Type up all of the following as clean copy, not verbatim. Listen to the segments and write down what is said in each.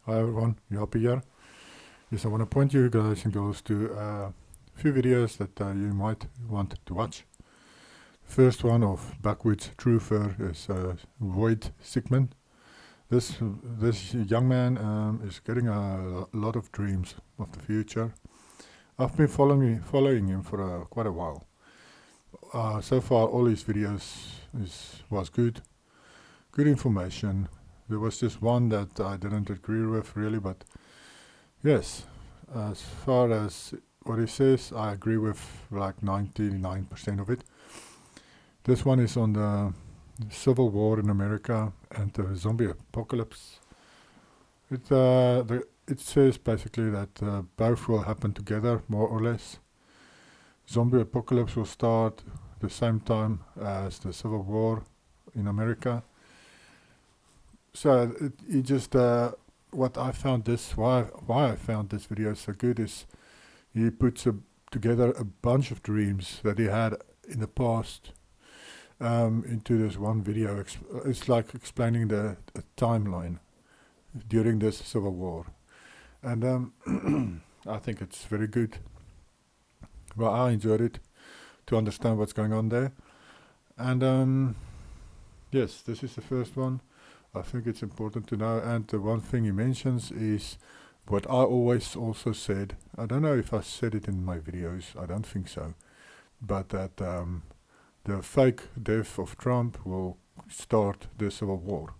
Hi everyone, Yapi here. Yes, I want to point you guys and girls to a few videos that you might want to watch. First one of Backwoods Truther is Void Sigmund. This young man is getting a lot of dreams of the future. I've been following him for quite a while. So far, all his videos was good information. There was just one that I didn't agree with really, but yes, as far as what he says, I agree with like 99% of it. This one is on the civil war in America and the zombie apocalypse. It says basically that both will happen together, more or less. Zombie apocalypse will start the same time as the civil war in America. So it just what I found this why I found this video so good is he puts together a bunch of dreams that he had in the past into this one video. It's like explaining the timeline during this civil war, and I think it's very good. Well, I enjoyed it to understand what's going on there, and yes, this is the first one. I think it's important to know, and the one thing he mentions is what I always also said. I don't know if I said it in my videos, I don't think so, but that the fake death of Trump will start the civil war.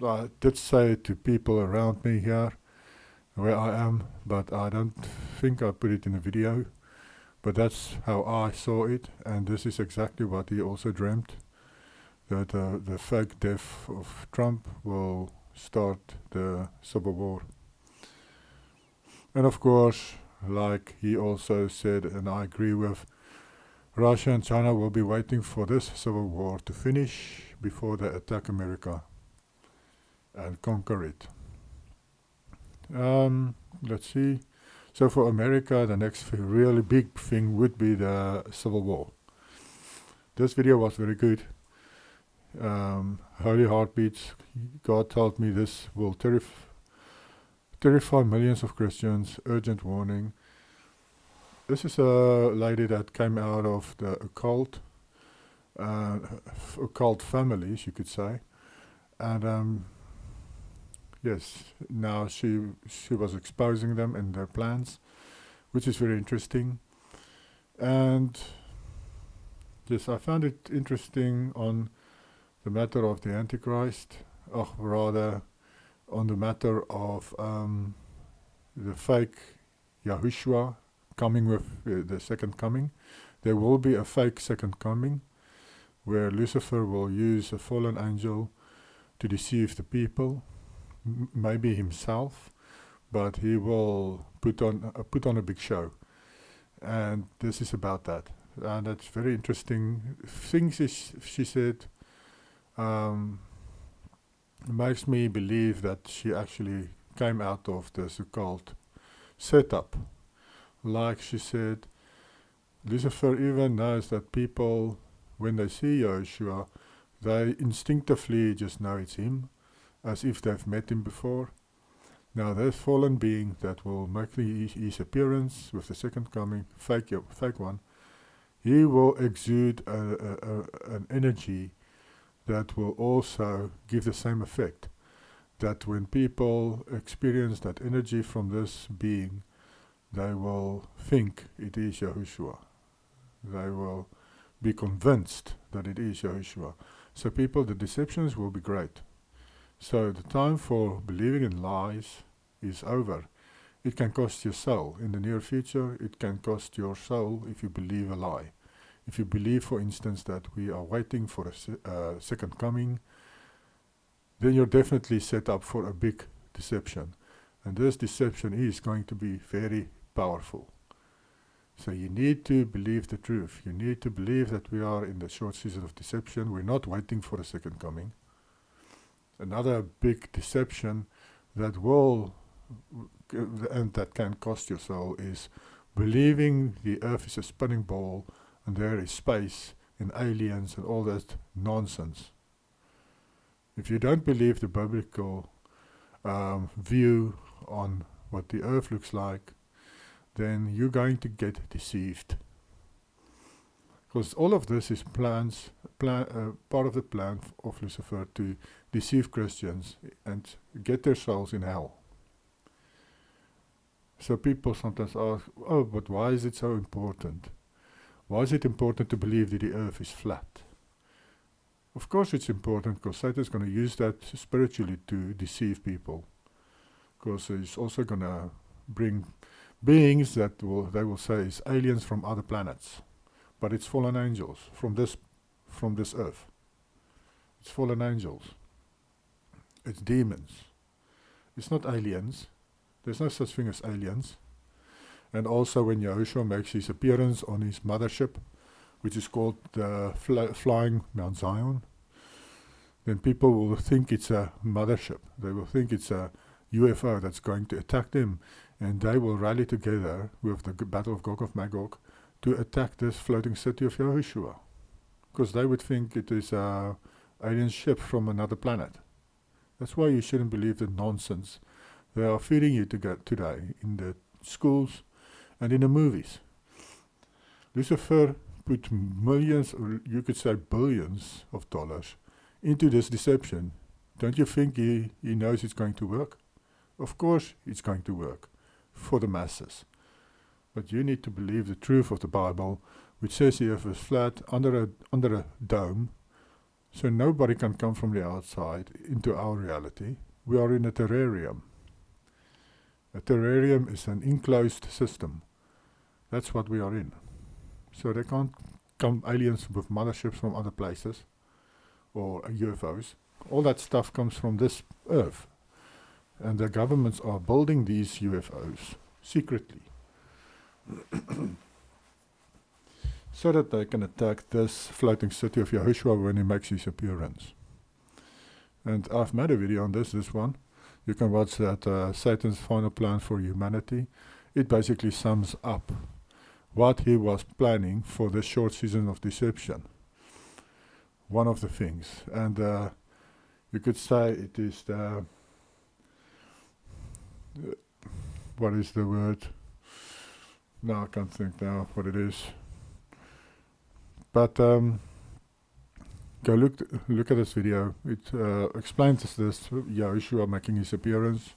I did say it to people around me here, where I am, but I don't think I put it in a video. But that's how I saw it, and this is exactly what he also dreamt, that the fake death of Trump will start the civil war. And of course, like he also said, and I agree with, Russia and China will be waiting for this civil war to finish before they attack America and conquer it. Let's see. So for America, the next really big thing would be the civil war. This video was very good. Holy heartbeats. God told me this will terrify millions of Christians. Urgent warning. This is a lady that came out of the occult families, you could say, and yes, now she was exposing them and their plans, which is very interesting. And yes, I found it interesting on the matter of the Antichrist, or rather, on the matter of the fake Yahushua coming with the second coming. There will be a fake second coming where Lucifer will use a fallen angel to deceive the people, maybe himself, but he will put on a big show. And this is about that. And that's very interesting. Things she said makes me believe that she actually came out of the so-called setup. Like she said, Lucifer even knows that people, when they see Yeshua, they instinctively just know it's him, as if they've met him before. Now, this fallen being that will make his appearance with the second coming, fake one, he will exude an energy that will also give the same effect. That when people experience that energy from this being, they will think it is Yahushua. They will be convinced that it is Yahushua. So people, the deceptions will be great. So the time for believing in lies is over. It can cost your soul. In the near future, it can cost your soul if you believe a lie. If you believe, for instance, that we are waiting for a second coming, then you're definitely set up for a big deception. And this deception is going to be very powerful. So you need to believe the truth. You need to believe that we are in the short season of deception. We're not waiting for a second coming. Another big deception that will and that can cost your soul is believing the earth is a spinning ball and there is space and aliens and all that nonsense. If you don't believe the biblical view on what the earth looks like, then you're going to get deceived. Because all of this is part of the plan of Lucifer to deceive Christians and get their souls in hell. So people sometimes ask, oh, but why is it so important? Why is it important to believe that the earth is flat? Of course it's important because Satan's going to use that spiritually to deceive people. Because he's also going to bring beings that they will say is aliens from other planets. But it's fallen angels from this earth. It's fallen angels. It's demons. It's not aliens. There's no such thing as aliens. And also when Yahushua makes his appearance on his mothership, which is called the Flying Mount Zion, then people will think it's a mothership. They will think it's a UFO that's going to attack them, and they will rally together with the Battle of Gog of Magog to attack this floating city of Yahushua, because they would think it is an alien ship from another planet. That's why you shouldn't believe the nonsense they are feeding you today in the schools and in the movies. Lucifer put millions, or you could say billions of dollars into this deception. Don't you think he knows it's going to work? Of course it's going to work for the masses. But you need to believe the truth of the Bible, which says the earth is flat under a dome, so nobody can come from the outside into our reality. We are in a terrarium. A terrarium is an enclosed system. That's what we are in. So they can't come aliens with motherships from other places or UFOs. All that stuff comes from this earth. And the governments are building these UFOs secretly so that they can attack this floating city of Yahushua when he makes his appearance. And I've made a video on this one. You can watch that, Satan's Final Plan for Humanity. It basically sums up what he was planning for this short season of deception. One of the things. And you could say it is the... what is the word? No, I can't think now what it is. But go look at this video. It explains this Yahushua making his appearance,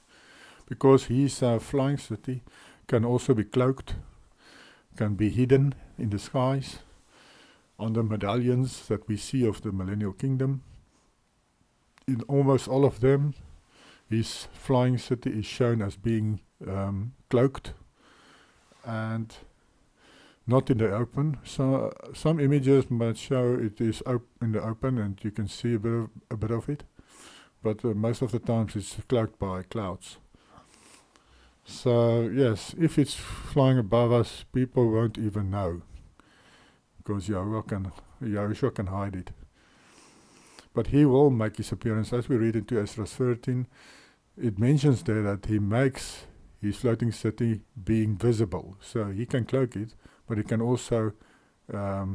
because his flying city can also be cloaked, can be hidden in the skies, on the medallions that we see of the Millennial Kingdom. In almost all of them, his flying city is shown as being cloaked and not in the open. So some images might show it is in the open and you can see a bit of it, but most of the times it's cloaked by clouds. So yes, if it's flying above us, people won't even know, because Yahushua can hide it. But he will make his appearance, as we read into Esdras 13. It mentions there that he makes his floating city being visible. So he can cloak it, but he can also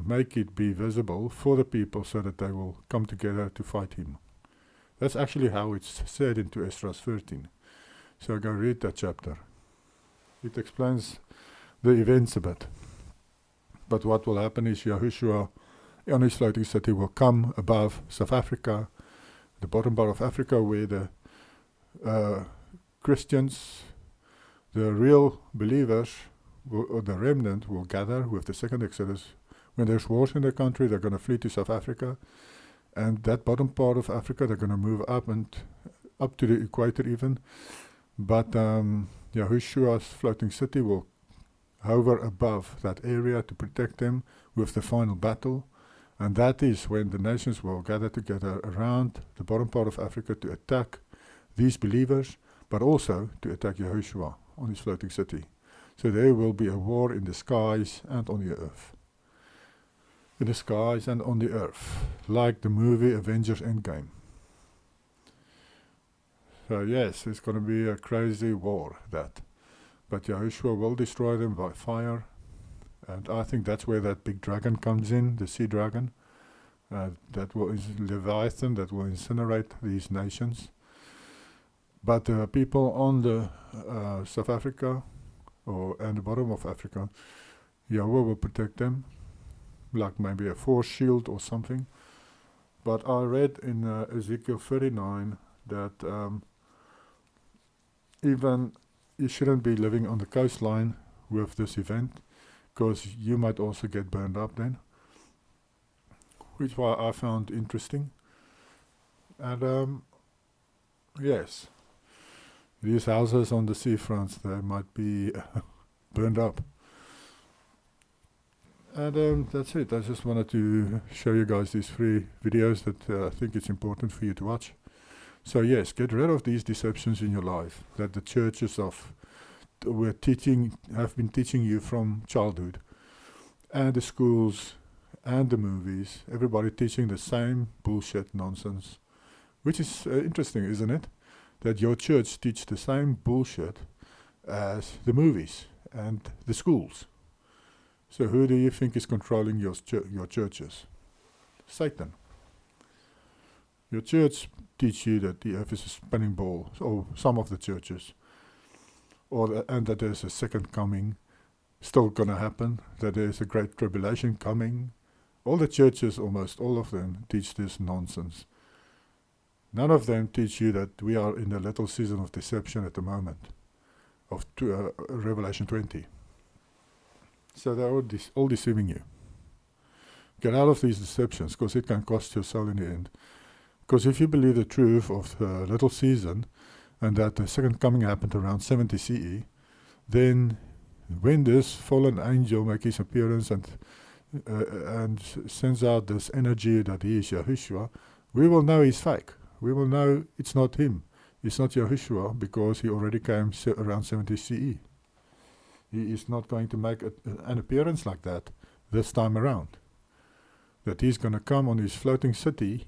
make it be visible for the people so that they will come together to fight him. That's actually how it's said into Esdras 13. So go read that chapter. It explains the events a bit. But what will happen is Yahushua on his floating city will come above South Africa, the bottom part of Africa, where the Christians, the real believers, or the remnant, will gather with the second Exodus. When there's wars in the country, they're going to flee to South Africa, and that bottom part of Africa, they're going to move up to the equator even. But Yahushua's floating city will hover above that area to protect them with the final battle. And that is when the nations will gather together around the bottom part of Africa to attack these believers, but also to attack Yahushua on his floating city. So there will be a war in the skies and on the earth. In the skies and on the earth, like the movie Avengers Endgame. So yes, it's going to be a crazy war, that. But Yahushua will destroy them by fire. And I think that's where that big dragon comes in, the sea dragon. That will Leviathan, that will incinerate these nations. But people on the South Africa and the bottom of Africa, Yahweh will protect them, like maybe a force shield or something. But I read in Ezekiel 39 that even you shouldn't be living on the coastline with this event, because you might also get burned up then, which why I found interesting. And yes, these houses on the seafronts, they might be burned up. And that's it. I just wanted to show you guys these 3 videos that I think it's important for you to watch. So yes, get rid of these deceptions in your life that the churches have been teaching you from childhood, and the schools and the movies. Everybody teaching the same bullshit nonsense, which is interesting, isn't it? That your church teach the same bullshit as the movies and the schools. So who do you think is controlling your churches? Satan. Your church teach you that the earth is a spinning ball, or some of the churches, and that there's a second coming still gonna happen, that there's a great tribulation coming. All the churches, almost all of them, teach this nonsense. None of them teach you that we are in the little season of deception at the moment, of Revelation 20. So they're all deceiving you. Get out of these deceptions, because it can cost your soul in the end. Because if you believe the truth of the little season, and that the second coming happened around 70 CE, then when this fallen angel makes his appearance and sends out this energy that he is Yahushua, we will know he's fake. We will know it's not him. It's not Yahushua, because he already came around 70 CE. He is not going to make an appearance like that this time around. That he's going to come on his floating city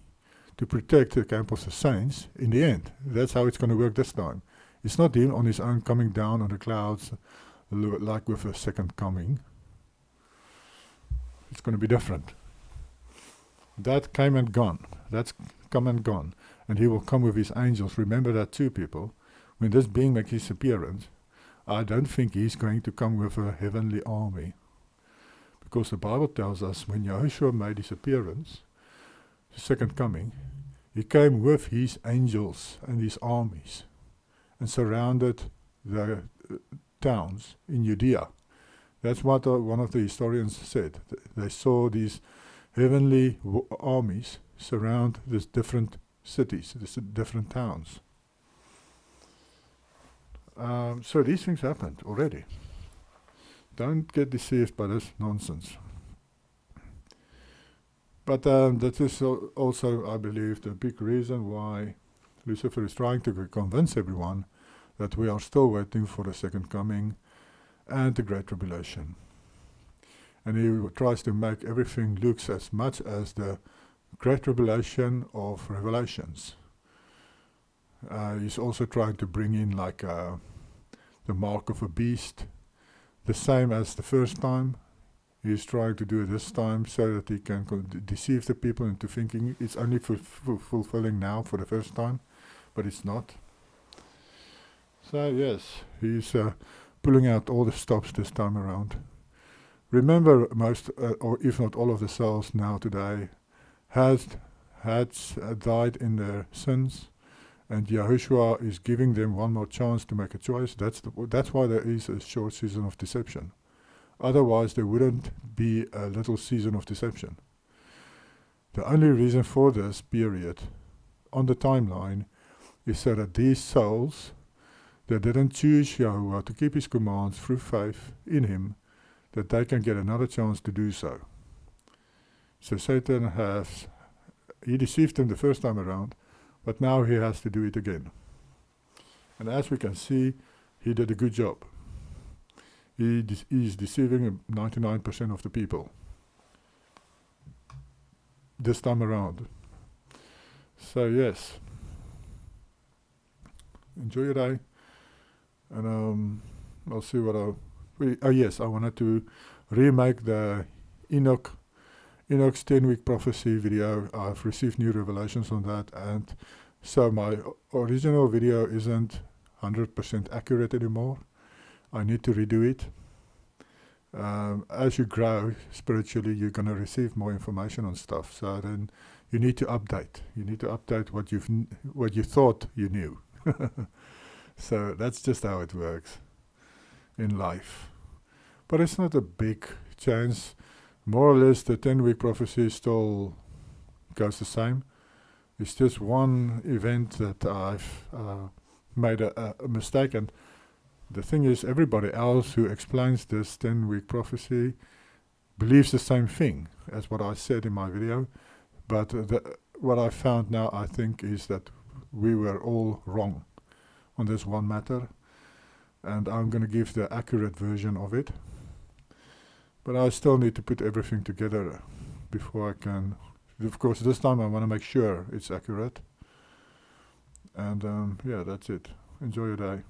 to protect the camp of the saints in the end. That's how it's going to work this time. It's not him on his own coming down on the clouds like with a second coming. It's going to be different. That came and gone. That's come and gone. And he will come with his angels. Remember that too, people. When this being makes his appearance, I don't think he's going to come with a heavenly army. Because the Bible tells us when Yahushua made his appearance, the second coming, he came with his angels and his armies and surrounded the towns in Judea. That's what one of the historians said. They saw these heavenly armies surround these different cities, these different towns. So these things happened already. Don't get deceived by this nonsense. But that is also, I believe, the big reason why Lucifer is trying to convince everyone that we are still waiting for the second coming and the Great Tribulation. And he tries to make everything looks as much as the Great Tribulation of Revelations. He's also trying to bring in like the mark of a beast, the same as the first time. He's trying to do it this time so that he can deceive the people into thinking it's only fulfilling now for the first time, but it's not. So yes, he's pulling out all the stops this time around. Remember, most, or if not all of the souls now today, had died in their sins, and Yahushua is giving them one more chance to make a choice. That's why there is a short season of deception. Otherwise, there wouldn't be a little season of deception. The only reason for this period on the timeline is so that these souls that didn't choose Yahuwah to keep his commands through faith in him, that they can get another chance to do so. So Satan he deceived them the first time around, but now he has to do it again. And as we can see, he did a good job. He is deceiving 99% of the people this time around. So yes, enjoy your day, and I'll see what I wanted to remake the Enoch's 10-week prophecy video. I've received new revelations on that, and So my original video isn't 100% accurate anymore. I need to redo it. As you grow spiritually, you're going to receive more information on stuff. So then you need to update. You need to update what you thought you knew. So that's just how it works in life. But it's not a big change. More or less, the 10-week prophecy still goes the same. It's just one event that I've made a mistake. And the thing is, everybody else who explains this 10-week prophecy believes the same thing as what I said in my video. But what I found now, I think, is that we were all wrong on this one matter. And I'm going to give the accurate version of it. But I still need to put everything together before I can. Of course, this time I want to make sure it's accurate. And yeah, that's it. Enjoy your day.